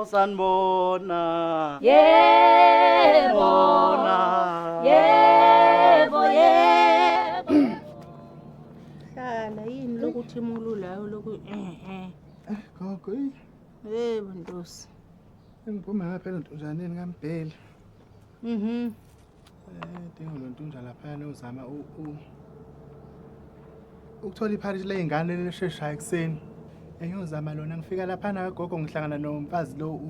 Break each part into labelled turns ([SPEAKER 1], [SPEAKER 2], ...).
[SPEAKER 1] Osanibona.
[SPEAKER 2] Yebo. Yebo. Hlala yini lokuthi imululayo loku
[SPEAKER 3] Gogo,
[SPEAKER 2] Yebo Nkosi.
[SPEAKER 3] Ngiphuma ngapha entonjaneni kaMbheli. Dinga lo ntonja lapha uzama ukuthola ipharishi ley'ngane lesheshayo ekuseni. Ngiyozama lona ngifika lapha na gogo ngihlangana nomfazi lo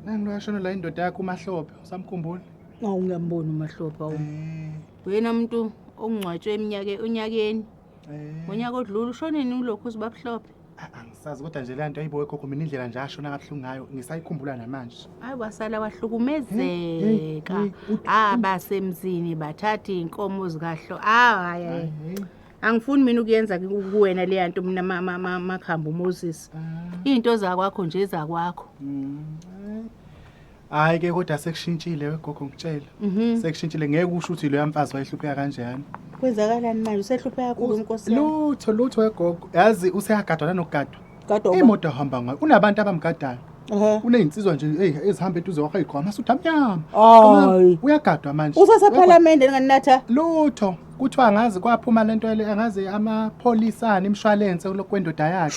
[SPEAKER 3] nangilwashona la indoda yakho uMahlophe, usamkhumbula?
[SPEAKER 2] Ngiyambona uMahlophe awu. Wena umuntu ongcwatshwe onyakeni. Ngonyaka odlula ushoneni ulokhu uzibabuhlophe.
[SPEAKER 3] Angisazi kodwa nje le nto ayibowe gogo mina indlela nje ashona kabuhlungu ngayo ngisayikhumbula namanje.
[SPEAKER 2] Hayi wasala wahlukumezeka. Basemzini bathatha inkomo zikahlo. Hayi. Angifuni mina ukuyenza kuwena le nto mina makhamba uMoses. Into zakwakho nje ezakwakho.
[SPEAKER 3] Hayi ke kodwa sekushintshile wegogo ngitshela. Sekushintshile ngeke usho ukuthi lo yamfazi wayehlupheka kanjani.
[SPEAKER 2] Kwenzakalani manje usehlupheka kakhulu inkosi
[SPEAKER 3] yami? Lutho wegogo. Yazi useyagadwa nanokugadwa.
[SPEAKER 2] Gadwa.
[SPEAKER 3] Imoto ehamba ngayo unabantu abamgadayo. Unezinsizwa nje ezihamba eduze kwakhe igqoma asutha amnyama.
[SPEAKER 2] Hayi.
[SPEAKER 3] Uyagadwa manje.
[SPEAKER 2] UsaseParliament nganinatha.
[SPEAKER 3] Lutho kuthiwa angazi kwaphuma lento le angazi amapholisana imshwalense lokwendoda yakhe.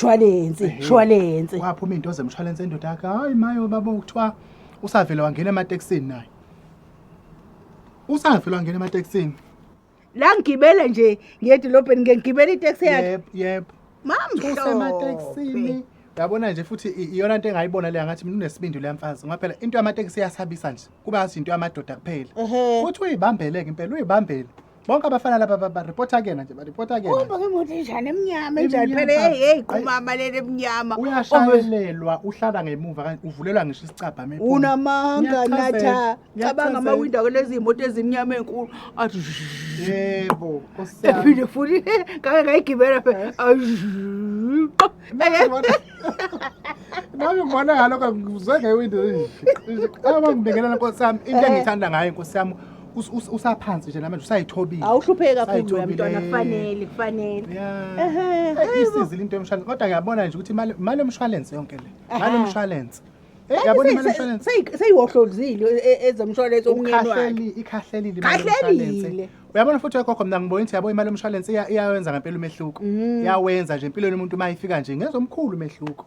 [SPEAKER 2] Shwalense.
[SPEAKER 3] Waphuma into zemshwalense endoda yakhe. Hayi mayo baba ukuthiwa usavela wangena emateksini naye. Usavela wangena emateksini.
[SPEAKER 2] La ngigibele nje ngiyedolobheni ngigibela itaxi yakhe.
[SPEAKER 3] Yebo.
[SPEAKER 2] Mamhlo.
[SPEAKER 3] Usemateksini. Uyabona nje futhi iyona into engayibona le ngathi mina unesibindi le mfazi ngoba phela into yamateksi iyasabisa nje kuba ngathi into yamadoda kuphela. Uthi uyibambeleke impela uyibambele. Bonke abafana laba ba-reporta kena nje ba-reporta kena.
[SPEAKER 2] Kumba ngemoto enjani emnyama enjani phela qhumama leli emnyama.
[SPEAKER 3] Uyashayelelwa uhlala ngemuva kanti uvulelwa ngisho isicabha mephuma.
[SPEAKER 2] Unamanga natha. Cabanga amawindow kulezi imoto ezimnyama enkulu. Athi
[SPEAKER 3] yebo Nkosiyami.
[SPEAKER 2] Ephinde futhi ngake ngayigibela phela.
[SPEAKER 3] Nami ngibona ngalokho ngizwe ngewindow nje. Abangibingelela Nkosiyami into engithanda ngayo Nkosiyami usaphansi nje namanje usayithobile.
[SPEAKER 2] Awuhlupheka kakhulu yamntwana kufanele.
[SPEAKER 3] Isizi into yomshwalense kodwa ngiyabona nje ukuthi imali yomshwalense yonke le. Imali yomshwalense. Yabona imali yomshwalense
[SPEAKER 2] seyiwohlozile ezomshwalense omnyeni wakhe.
[SPEAKER 3] Ikhahlelile imali yomshwalense. Uyabona futhi gogo mina ngibona ukuthi yabo imali yomshwalense iyawenza ngempela umehluko. Iyawenza nje empilweni umuntu mayifika nje ngezomkhulu umehluko.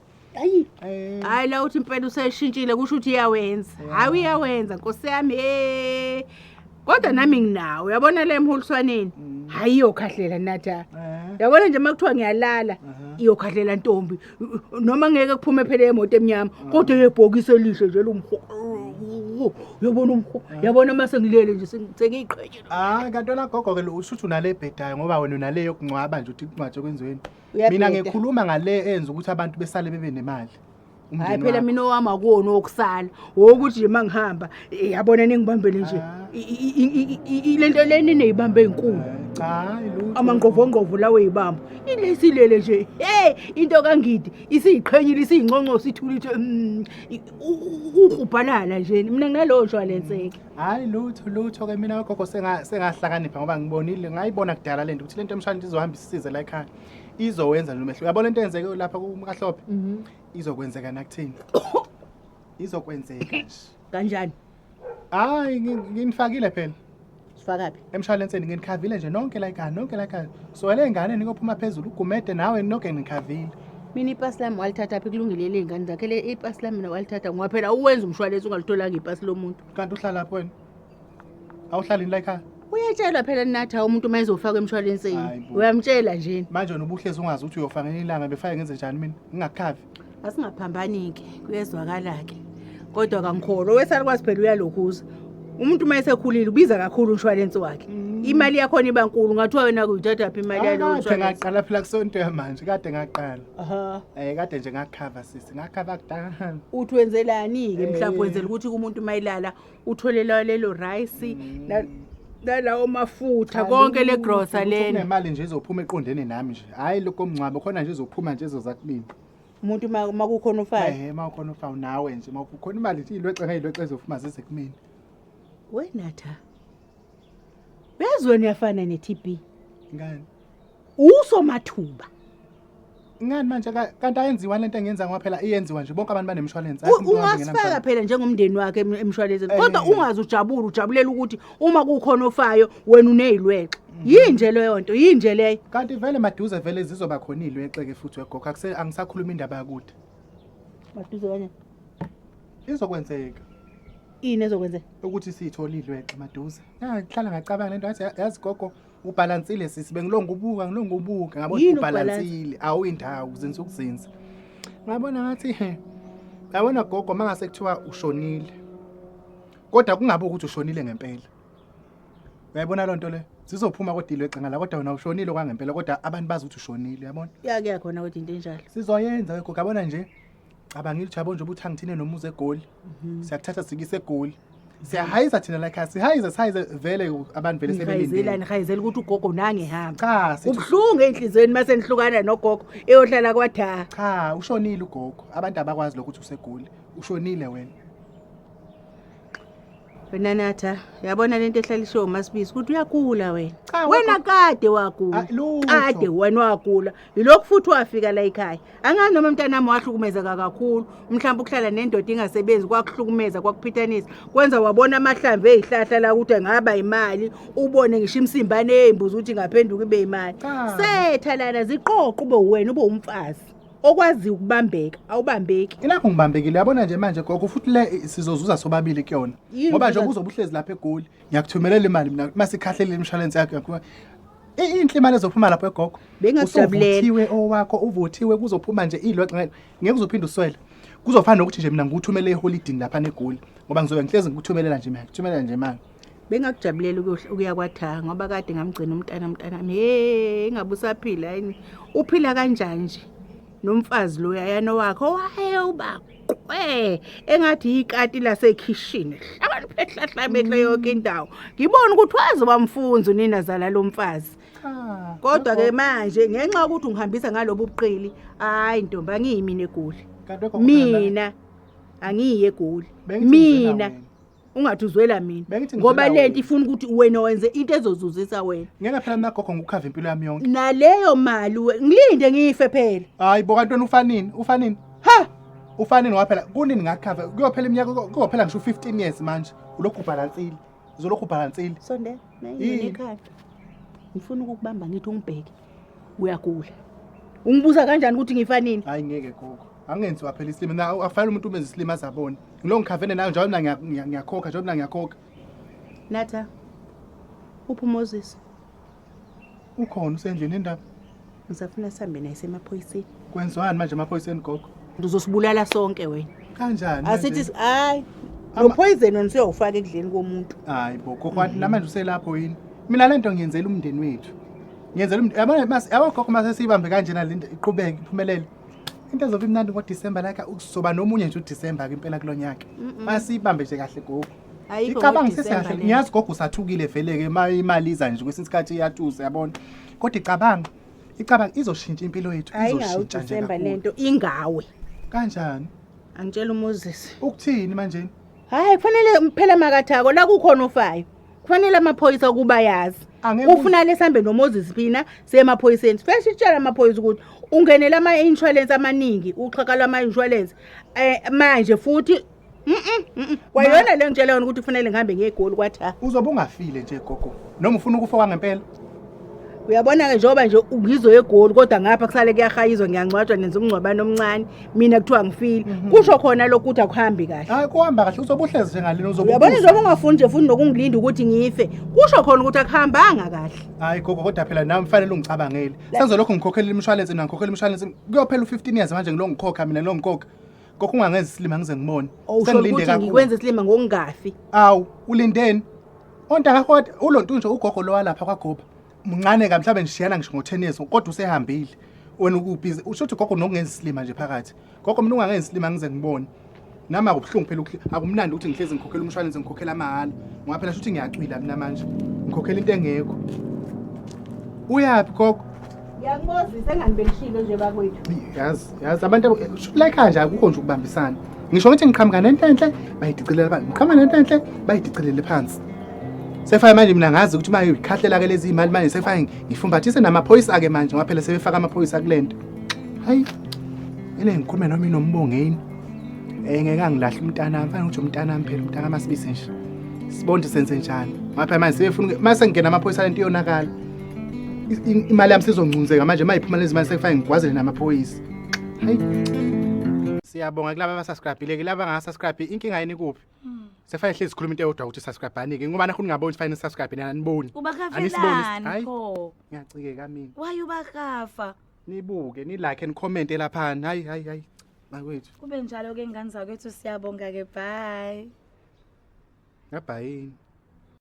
[SPEAKER 3] Hayi
[SPEAKER 2] la uthi impela useshintshile kusho ukuthi iyawenza. Hayi uyawenza Nkosi yami kodwa nami nginawo uyabona le emholiswaneni hayi iyokhahlela natha. Yabona nje makuthiwa ngiyalala iyokhahlela ntombi noma ngeke kuphume phela emoto emnyama kodwa yebhokisi elihle nje lumho. Uyabona umho yabona mase ngilele nje sengiyiqhwethe.
[SPEAKER 3] Kanti wena gogo ke ushuthi unale ebhedayo ngoba wena unale yokungcwaba nje uthi kungcwatshe kwenziweni. Mina ngikhuluma ngale enza ukuthi abantu besale bebe nemali.
[SPEAKER 2] Hayi phela mina owami akuwona okusala ukuthi nje mangihamba yabona ningibambele nje ilento leni neyibambe enkulu.
[SPEAKER 3] Lutho
[SPEAKER 2] Amangqovongqovo lawe yibamba ilesilele nje into kaNgidi isiyiqhenyile isingconco sithulithe ukubhalala nje mina nginalowo shwalense ke.
[SPEAKER 3] Hayi lutho ke mina gogo sengahlakanipha ngoba ngibonile ngayibona kudala lento ukuthi lento emshwalense izohamba isize la ekhaya izowenza lo mehlo. Uyabona into eyenzeke lapha kuMahlophe izokwenzeka nakuthini. Izokwenzeka nje
[SPEAKER 2] Kanjani?
[SPEAKER 3] Hayi nginifakile phela.
[SPEAKER 2] Sifakaphi?
[SPEAKER 3] Emshwalenseni nginikhavile nje nonke la ekhaya. So le ngane ningophuma phezulu ugumede nawe nonke nginikhavile.
[SPEAKER 2] Mina ipasi lami walithatha phi kulungile le ngane zakhe le ipasi lami mina walithatha ngoba phela uwenza umshwalense ungalitholanga ipasi lomuntu.
[SPEAKER 3] Kanti uhlala lapho wena? Awuhlali la ekhaya?
[SPEAKER 2] Uyatshelwa phela natha umuntu mayezofaka emshwalenseni. Uyamtshela nje.
[SPEAKER 3] Manje nobuhlezi ungazi ukuthi uyofaka ilanga befake ngenze njani mina ngingakhavi.
[SPEAKER 2] Asingaphambani ke kuyezwakala ke. Kodwa kangikholwa wesalikwazi phela uyalokhuza. Umuntu mayesekhulile ubiza kakhulu umshwalense wakhe. Imali yakho iba nkulu ngathiwa wena kuyithatha phi imali yalo
[SPEAKER 3] umshwalense. Ngaqala phela kusonto yamanje kade ngaqala. Kade nje ngakhava sisi ngakhava kudala.
[SPEAKER 2] Uthi wenzelani ke mhlawumbe wenzela ukuthi kumuntu mayilala utholela lelo rice nalawo mafutha konke le grocer lena.
[SPEAKER 3] Kunemali nje izophuma eqondene nami nje. Hayi lokho mncwabo khona nje izophuma nje ezozakubini.
[SPEAKER 2] Umuntu makukhona ufayo.
[SPEAKER 3] Makukhona ufayo nawe nje makukhona imali nje ilwexe ezofuma zize kumina.
[SPEAKER 2] Wenatha. Bezweni yafana neTB.
[SPEAKER 3] Ngani?
[SPEAKER 2] Usomathuba.
[SPEAKER 3] ngani manje kanti ayenziwa lento engenza ngoba phela iyenziwa nje bonke abantu banemshwalense
[SPEAKER 2] ungasifaka phela njengomndeni wakhe emshwalensini kodwa ungaze ujabulela ukuthi uma kukhona ofayo wena unezilwexe yinje leyo nto yinje leyo
[SPEAKER 3] kanti vele maduze vele zizoba khona izilwexe futhi wegogo angisakhuluma indaba yakude
[SPEAKER 2] maduze kanye
[SPEAKER 3] izokwenzeka
[SPEAKER 2] ini ezokwenzeka
[SPEAKER 3] ukuthi sithola izilwexe maduze ngihlala ngacabanga lento yazi gogo ubalansile sisi bengilonga ubuka ngabona ubalansile awuyindawo uzenza ukuzinza ngabona ngathi yabona gogo mangase kuthiwa ushonile kodwa kungabe ukuthi ushonile ngempela uyayibona loo nto le sizophuma kodwa exa ngala kodwa wena ushonile kwangempela kodwa abantu bazi ukuthi ushonile uyabona
[SPEAKER 2] yake khona kodwa into enjalo
[SPEAKER 3] sizoyenza gogo yabona nje cabanga ngijabo nje ukuthi angithine nomuze egoli siyakuthatha sikise egoli siyahayiza thina la ekhaya sihayize vele abantu vele sebelindile
[SPEAKER 2] nihayizela ukuthi ugogo nange hamba
[SPEAKER 3] cha
[SPEAKER 2] ubhlungu enhlizweni mase nihlukana nogogo eyohlala kwatha
[SPEAKER 3] cha ushonile ugogo abantu abakwazi lokuthi usegoli ushonile wena
[SPEAKER 2] wena Natha yabona lento ehlalisho uMasibisi ukuthi uyagula wena kade wagula kade wena wagula yilokhu futhi wafika la ekhaya angazi noma umntanami wahlukumezeka kakhulu mhlawumbe ukuhlala nendoda ingasebenzi kwakuhlukumeza kwakuphithanisa kwenza wabona amahlamvu ezihlahla la ukuthi ngaba imali ubone ngisho imsimbane ezimbuzi ukuthi ngaphenduka ibe imali sethalana ziqoqo ube wena ube umfazi okwazi ukubambeka awubambeki
[SPEAKER 3] ilapho ngibambekile yabona nje manje gogo futhi le sizozuza sobabili kuyona ngoba nje uzobuhlezi lapha egoli ngiyakuthumelela imali mina masikhahlele imshwalense yakho inhle imali ezophuma lapha egogo
[SPEAKER 2] bengakujabulela
[SPEAKER 3] owakho uvothiwe kuzophuma nje ilwexe ngeke uzophinda uswele kuzofana nokuthi nje mina ngikuthumele eholiday lapha negoli ngoba ngizobe ngihlezi ngikuthumelela nje mina ngithumelela nje imali
[SPEAKER 2] bengakujabulela ukuya kwathanga ngoba kade ngamgcina umntanami ingabe usaphila yini uphila kanjani nje nomfazi lo yayana wakho wayewubaqwe engathi ikati lasekhishini hlakaniphehlahla bethe yonke indawo ngibona ukuthi wazoba mfunzo ninazala lo mfazi kodwa ke manje ngenxa ukuthi ungihambisa ngalobu buqili hayi ntombi angiyimini egoli mina angiye egoli mina ungathi uzwela mina ngoba lento ifuna ukuthi wena wenze into ezozuzisa wena
[SPEAKER 3] ngeke phela nagogo ngukhava impilo yami yonke
[SPEAKER 2] naleyo mali ngilinde ngife phela
[SPEAKER 3] hayi bo kantoni ufanini ufanini waphela kunini ngakhava kuyophela iminyaka kuyophela ngisho 15 years manje ulokhu ubalansile uzolokhu ubalansile
[SPEAKER 2] sonde nayini ekhaya ngifuna ukukubamba ngithi ungibheke uyagula ungibuza kanjani ukuthi ngifanini
[SPEAKER 3] hayi ngeke gogo angenziwa phela isilimo na afanele umuntu umenza isilimo azabona ngilo ngikhavene nayo njalo mina ngiyakhokha njalo mina ngiyakhokha
[SPEAKER 2] Natha uphi Moses
[SPEAKER 3] ukhona usendlini indaba
[SPEAKER 2] ngizafuna sihambe naye semaphoyiseni
[SPEAKER 3] kwenziwani manje emaphoyiseni gogo
[SPEAKER 2] ngizosibulala sonke wena
[SPEAKER 3] kanjani
[SPEAKER 2] asithi hayi lo poison nisiyofaka ekudleni komuntu
[SPEAKER 3] hayi bo gogo namanje uselapho yini mina lento ngiyenzela umndeni wethu ngiyenzela yabona yabagogo mase sibambe kanje nalento iqhubeke iphumelele into ezoba imnandi ngoDisemba la kuzoba nomunye nje uDisemba ke impela kulonyaka masibambe nje kahle gogo icabanga sesiyahle ngiyazi gogo usathukile vele ke imali iza nje kwesinye isikhathi iyatuza yabona kodwa icabanga izoshintsha impilo yethu izoshintsha nje
[SPEAKER 2] Disemba lento ingawe
[SPEAKER 3] kanjani
[SPEAKER 2] angitshela uMoses
[SPEAKER 3] ukuthini manje
[SPEAKER 2] hayi kufanele phela makathako la kukhona ofayo kufanele amaphoyisa kuba yazi ufuna lesambe noMoses phina semaphoyiseni special tshela amaphoyisa ukuthi ungenela ama-insurance amaningi uxhakala ama-insurance manje futhi wayona le ngitshela yona ukuthi kufanele ngihambe ngegoli kwatha
[SPEAKER 3] uzobe ungafile nje gogo noma ufuna ukufa ngempela
[SPEAKER 2] uyabona ke njengoba nje ungizo egoli kodwa ngapha kusale kuyahayizwa ngiyangcwatshwa nenza umngcwabano omncane mina kuthiwa ngifile kusho khona lokhu ukuthi akuhambi kahle
[SPEAKER 3] hayi kuhamba kahle uzobuhlezi nje ngalena
[SPEAKER 2] uyabona njengoba ungafuni nje futhi nokungilinda ukuthi ngife kusho khona ukuthi akuhambanga kahle
[SPEAKER 3] hayi gogo kodwa phela nami kufanele ungicabangele senze lokho ngikhokhela imshwalense ngikhokhela imshwalense kuyophela u15 years manje ngilo ngikhokha mina lo ngikhokha gogo ungangenza isilima ngize ngibone
[SPEAKER 2] sengilinde kakhulu ngikwenza isilima ngokungafi
[SPEAKER 3] awu ulindeni ontaka kodwa ulonto nje ugogo lo walapha kwagoba mncane ka mhlawumbe ngishiyana ngisho ngo10 years kodwa usehambile wena ukubhizi usho ukuthi gogo nokungenza isilima nje phakathi gogo mina ungangenza isilima ngize ngibone nama kubhlungu phela akumnandi ukuthi ngihlezi ngikhokhela umshwalense ngikhokhela amahhala ngoba phela shuthi ngiyacwila mina manje ngikhokhela into engekho uyapi gogo
[SPEAKER 2] ngiyakubozisa enganibelishilo nje bakwethu
[SPEAKER 3] yazi abantu shuthi la ekhaya nje akukho nje ukubambisana ngisho ukuthi ngiqhamuka nento enhle bayidicelela phansi ngiqhamuka nento enhle bayidicelele phansi sefaya manje mina ngazi ukuthi uma yikhahlela ke lezi imali manje sefaya ngifumbathise namaphoyisa ake manje ngoba phela sebefaka amaphoyisa kulento Hayi. Ele ngikhuluma noma inombongeni. Ngeke angilahla umntana, mfana ukuthi umntana wami phela umntana masibise nje. Sibonde senze njani. Ngapha manje sebefuna mase ngena amaphoyisa lento iyonakala. Imali yami sizongcunzeka manje mayiphuma lezi mali sekufanele ngigwazele namaphoyisa. Hayi. Siyabonga kulabo abasubscribe-ile laba abangasubscribe inkinga yini kuphi? Sefanele hlezi sikhuluma into eyodwa ukuthi subscribe anike ngoba nakho ningaboni fanele subscribe nina niboni.
[SPEAKER 1] Ubakavelani pho?
[SPEAKER 3] Ngiyacikeka mina.
[SPEAKER 1] Why ubakafa?
[SPEAKER 3] Nibuke, ni like and comment lapha. Hayi. Bakwethu.
[SPEAKER 1] Kube njalo ke ngane zakwethu siyabonga ke bye.
[SPEAKER 3] Ngabhayini.